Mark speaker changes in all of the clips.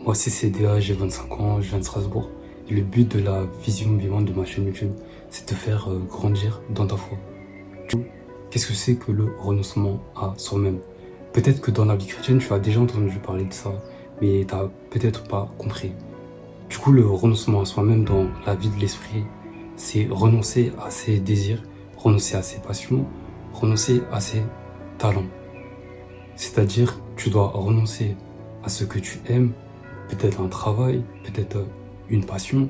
Speaker 1: Moi, c'est CDA, j'ai 25 ans, je viens de Strasbourg. Et le but de la vision vivante de ma chaîne YouTube, c'est de te faire grandir dans ta foi. Qu'est-ce que c'est que le renoncement à soi-même? Peut-être que dans la vie chrétienne, tu as déjà entendu parler de ça, mais tu n'as peut-être pas compris. Du coup, le renoncement à soi-même dans la vie de l'esprit, c'est renoncer à ses désirs, renoncer à ses passions, renoncer à ses talents. C'est-à-dire, tu dois renoncer à ce que tu aimes, peut-être un travail, peut-être une passion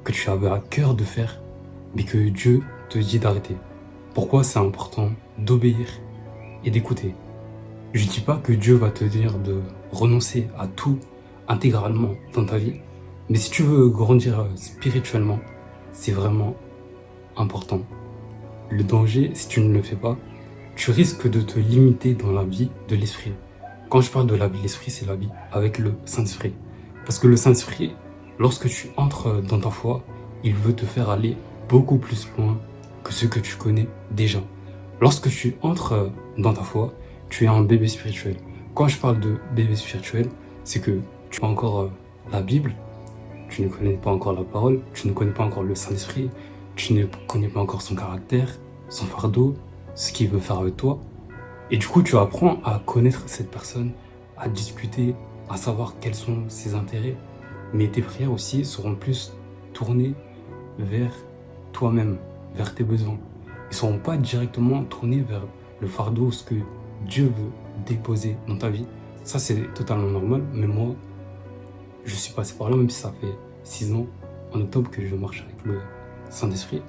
Speaker 1: que tu avais à cœur de faire, mais que Dieu te dit d'arrêter. Pourquoi c'est important d'obéir et d'écouter? Je ne dis pas que Dieu va te dire de renoncer à tout intégralement dans ta vie, mais si tu veux grandir spirituellement, c'est vraiment important. Le danger, si tu ne le fais pas, tu risques de te limiter dans la vie de l'esprit. Quand je parle de la vie de l'esprit, c'est la vie avec le Saint-Esprit. Parce que le Saint-Esprit, lorsque tu entres dans ta foi, il veut te faire aller beaucoup plus loin que ce que tu connais déjà. Lorsque tu entres dans ta foi, tu es un bébé spirituel. Quand je parle de bébé spirituel, c'est que tu as encore la Bible, tu ne connais pas encore la parole, tu ne connais pas encore le Saint-Esprit, tu ne connais pas encore son caractère, son fardeau, ce qu'il veut faire avec toi. Et du coup, tu apprends à connaître cette personne, à discuter, à savoir quels sont ses intérêts. Mais tes prières aussi seront plus tournées vers toi-même, vers tes besoins. Ils ne seront pas directement tournés vers le fardeau, ce que Dieu veut déposer dans ta vie. Ça, c'est totalement normal. Mais moi, je suis passé par là, même si ça fait 6 ans, en octobre, que je marche avec le Saint-Esprit.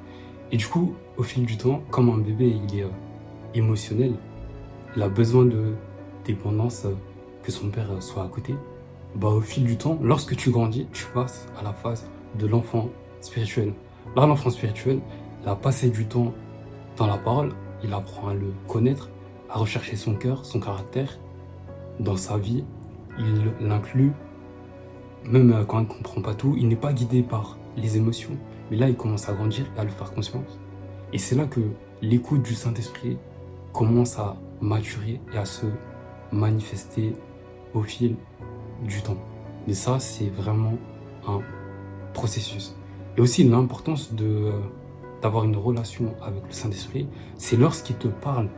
Speaker 1: Et du coup, au fil du temps, comme un bébé, il est émotionnel, il a besoin de dépendance, que son père soit à côté. Bah, au fil du temps, lorsque tu grandis, tu passes à la phase de l'enfant spirituel. Là, l'enfant spirituel, il a passé du temps dans la parole, il apprend à le connaître, à rechercher son cœur, son caractère dans sa vie. Il l'inclut, même quand il ne comprend pas tout, il n'est pas guidé par les émotions. Mais là, il commence à grandir et à le faire conscience. Et c'est là que l'écoute du Saint-Esprit commence à maturer et à se manifester au fil du temps. Mais ça, c'est vraiment un processus. Et aussi l'importance d'avoir une relation avec le Saint-Esprit, c'est lorsqu'il te parle,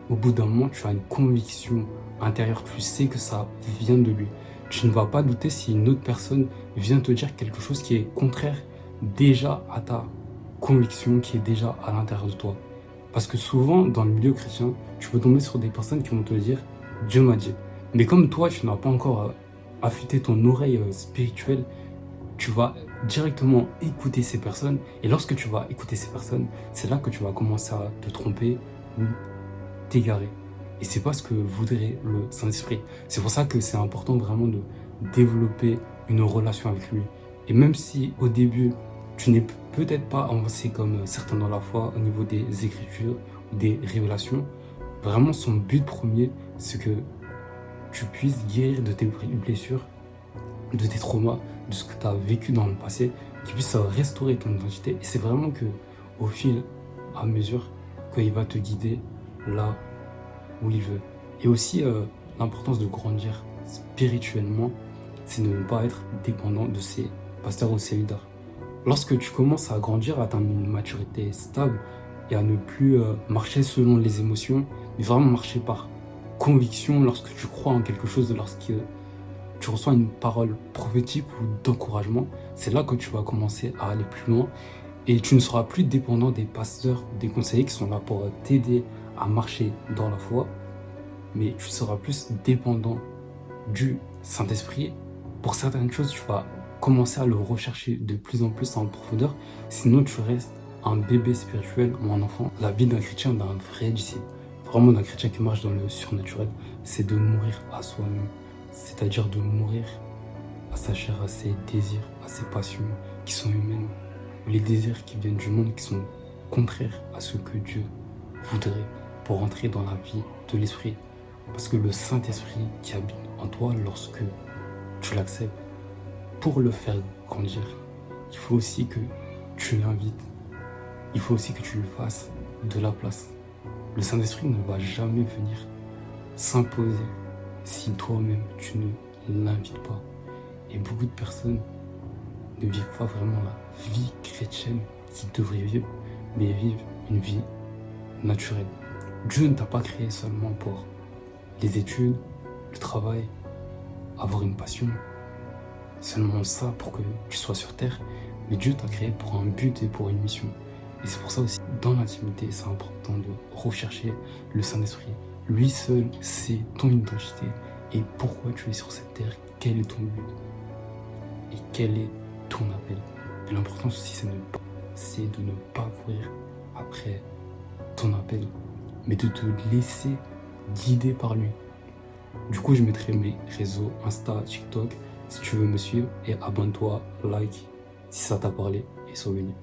Speaker 1: au bout d'un moment, tu as une conviction intérieure, tu sais que ça vient de lui. Tu ne vas pas douter si une autre personne vient te dire quelque chose qui est contraire déjà à ta conviction, qui est déjà à l'intérieur de toi. Parce que souvent, dans le milieu chrétien, tu peux tomber sur des personnes qui vont te dire « Dieu m'a dit ». Mais comme toi, tu n'as pas encore affûté ton oreille spirituelle, tu vas directement écouter ces personnes. Et lorsque tu vas écouter ces personnes, c'est là que tu vas commencer à te tromper ou t'égarer. Et c'est pas ce que voudrait le Saint-Esprit. C'est pour ça que c'est important vraiment de développer une relation avec lui. Et même si au début, tu n'es peut-être pas avancé comme certains dans la foi au niveau des écritures ou des révélations, vraiment son but premier, c'est que tu puisses guérir de tes blessures, de tes traumas, de ce que tu as vécu dans le passé, qui puisse restaurer ton identité. Et c'est vraiment que au fil, à mesure, qu'il va te guider là où il veut. Et aussi, l'importance de grandir spirituellement, c'est de ne pas être dépendant de ses pasteurs ou ses leaders. Lorsque tu commences à grandir, à atteindre une maturité stable et à ne plus marcher selon les émotions, mais vraiment marcher par conviction lorsque tu crois en quelque chose, lorsque tu reçois une parole prophétique ou d'encouragement, c'est là que tu vas commencer à aller plus loin et tu ne seras plus dépendant des pasteurs, des conseillers qui sont là pour t'aider à marcher dans la foi, mais tu seras plus dépendant du Saint-Esprit. Pour certaines choses, tu vas commencer à le rechercher de plus en plus en profondeur, sinon tu restes un bébé spirituel ou un enfant. La vie d'un chrétien, d'un vrai disciple, vraiment d'un chrétien qui marche dans le surnaturel, c'est de mourir à soi-même, c'est-à-dire de mourir à sa chair, à ses désirs, à ses passions qui sont humaines, ou les désirs qui viennent du monde qui sont contraires à ce que Dieu voudrait pour entrer dans la vie de l'esprit. Parce que le Saint-Esprit qui habite en toi, lorsque tu l'acceptes, pour le faire grandir, il faut aussi que tu l'invites, il faut aussi que tu lui fasses de la place. Le Saint-Esprit ne va jamais venir s'imposer si toi-même tu ne l'invites pas. Et Et beaucoup de personnes ne vivent pas vraiment la vie chrétienne qu'ils devraient vivre, mais vivent une vie naturelle. Dieu ne t'a pas créé seulement pour les études, le travail, avoir une passion, seulement ça pour que tu sois sur terre, mais Dieu t'a créé pour un but et pour une mission. Et c'est pour ça aussi, dans l'intimité, c'est important de rechercher le Saint-Esprit. Lui seul sait ton identité et pourquoi tu es sur cette terre, quel est ton but et quel est ton appel. Et l'important aussi, c'est de ne pas courir après ton appel, mais de te laisser guider par lui. Du coup, je mettrai mes réseaux Insta, TikTok, si tu veux me suivre, et abonne-toi, like, si ça t'a parlé, et sois béni.